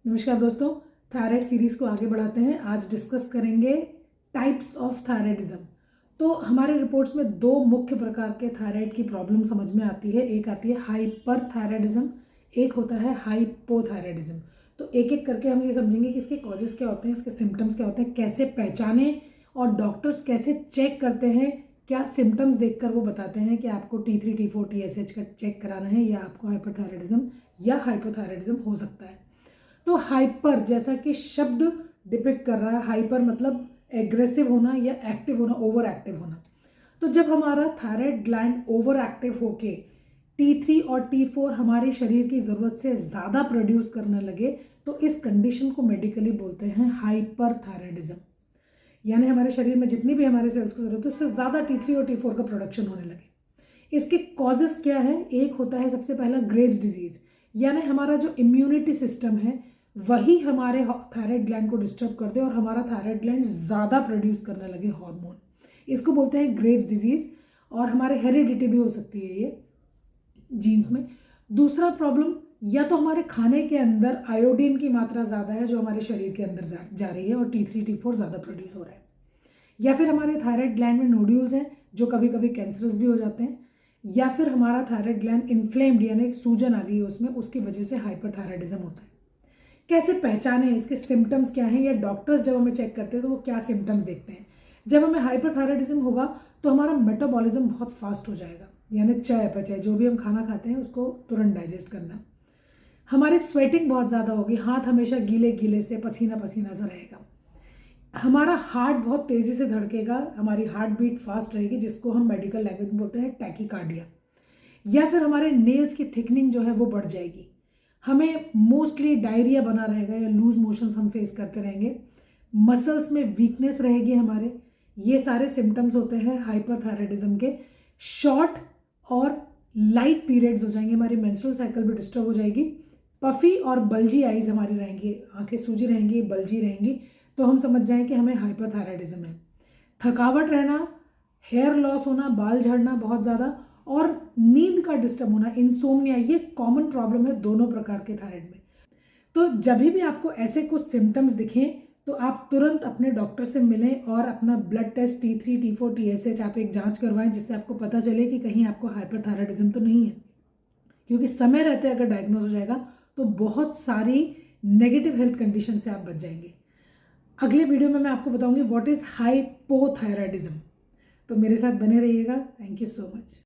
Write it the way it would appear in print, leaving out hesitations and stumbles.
नमस्कार दोस्तों, thyroid series को आगे बढ़ाते हैं। आज डिस्कस करेंगे टाइप्स ऑफ थायराइडिज्म। तो हमारे रिपोर्ट्स में दो मुख्य प्रकार के थायराइड की प्रॉब्लम समझ में आती है। एक आती है हाइपर थायराइडिज्म, एक होता है हाइपोथायराइडिज्म। तो एक एक करके हम ये समझेंगे कि इसके कॉजेस क्या होते हैं, इसके सिम्टम्स क्या होते हैं, कैसे पहचाने और डॉक्टर्स कैसे चेक करते हैं। क्या सिम्टम्स देखकर वो बताते हैं कि आपको T3, T4, TSH का चेक कराना है या आपको हाइपरथायराइडिज्म या हाइपोथायराइडिज्म हो सकता है। तो हाइपर जैसा कि शब्द डिपिक्ट कर रहा है, हाइपर मतलब एग्रेसिव होना या एक्टिव होना, ओवर एक्टिव होना। तो जब हमारा थायराइड ग्लैंड ओवर एक्टिव होके T3 और T4 हमारे शरीर की ज़रूरत से ज़्यादा प्रोड्यूस करने लगे तो इस कंडीशन को मेडिकली बोलते हैं हाइपरथायराइडिज्म। यानी हमारे शरीर में जितनी भी हमारे सेल्स को जरूरत है उससे ज़्यादा T3 और T4 का प्रोडक्शन होने लगे। इसके कॉजेस क्या है? एक होता है सबसे पहला ग्रेव्स डिजीज, यानी हमारा जो इम्यूनिटी सिस्टम है वही हमारे थायराइड ग्लैंड को डिस्टर्ब कर दे और हमारा थायराइड ग्लैंड ज़्यादा प्रोड्यूस करने लगे हार्मोन। इसको बोलते हैं ग्रेव्स डिजीज और हमारे हेरिडिटी भी हो सकती है ये जीन्स में। दूसरा प्रॉब्लम, या तो हमारे खाने के अंदर आयोडीन की मात्रा ज़्यादा है जो हमारे शरीर के अंदर जा रही है और T3 T4 ज़्यादा प्रोड्यूस हो रहा है, या फिर हमारे थायराइड ग्लैंड में नोड्यूल्स हैं जो कभी कभी कैंसरस भी हो जाते हैं, या फिर हमारा थायराइड ग्लैंड इन्फ्लेम्ड यानी सूजन आ गई है उसमें, उसकी वजह से हाइपरथायराइडिज्म होता है। कैसे पहचाने, इसके सिम्टम्स क्या हैं, या डॉक्टर्स जब हमें चेक करते हैं तो वो क्या सिम्टम्स देखते हैं। जब हमें हाइपरथायराइडिज्म होगा तो हमारा मेटाबॉलिज्म बहुत फास्ट हो जाएगा, यानी चयापचय जो भी हम खाना खाते हैं उसको तुरंत डाइजेस्ट करना। हमारी स्वेटिंग बहुत ज़्यादा होगी, हाथ हमेशा गीले गीले से पसीना पसीना सा रहेगा। हमारा हार्ट बहुत तेज़ी से धड़केगा, हमारी हार्ट बीट फास्ट रहेगी जिसको हम मेडिकल लैंग्वेज में बोलते हैं टैकीकार्डिया। या फिर हमारे नेल्स की थिकनिंग जो है वो बढ़ जाएगी। हमें मोस्टली डायरिया बना रहेगा या लूज मोशंस हम फेस करते रहेंगे। मसल्स में वीकनेस रहेगी हमारे। ये सारे सिम्टम्स होते हैं हाइपरथायराइडिज्म के। शॉर्ट और लाइट पीरियड्स हो जाएंगे, हमारी मेंस्ट्रुअल साइकिल भी डिस्टर्ब हो जाएगी। पफी और बल्जी आईज हमारी रहेंगी, आंखें सूजी रहेंगी, बल्जी रहेंगी, तो हम समझ जाएं कि हमें हाइपरथायराइडिज्म है। थकावट रहना, हेयर लॉस होना, बाल झड़ना बहुत ज़्यादा, और नींद का डिस्टर्ब होना, इंसोम्निया, ये कॉमन प्रॉब्लम है दोनों प्रकार के थायराइड में। तो जब भी आपको ऐसे कुछ सिम्टम्स दिखें तो आप तुरंत अपने डॉक्टर से मिलें और अपना blood test T3 T4 TSH आप एक जांच करवाएं जिससे आपको पता चले कि कहीं आपको हाइपरथायराइडिज्म तो नहीं है, क्योंकि समय रहते अगर डायग्नोज हो जाएगा तो बहुत सारी नेगेटिव हेल्थ कंडीशन से आप बच जाएंगे। अगले वीडियो में मैं आपको बताऊंगी व्हाट इज हाइपोथायराइडिज्म। तो मेरे साथ बने रहिएगा। Thank you so much.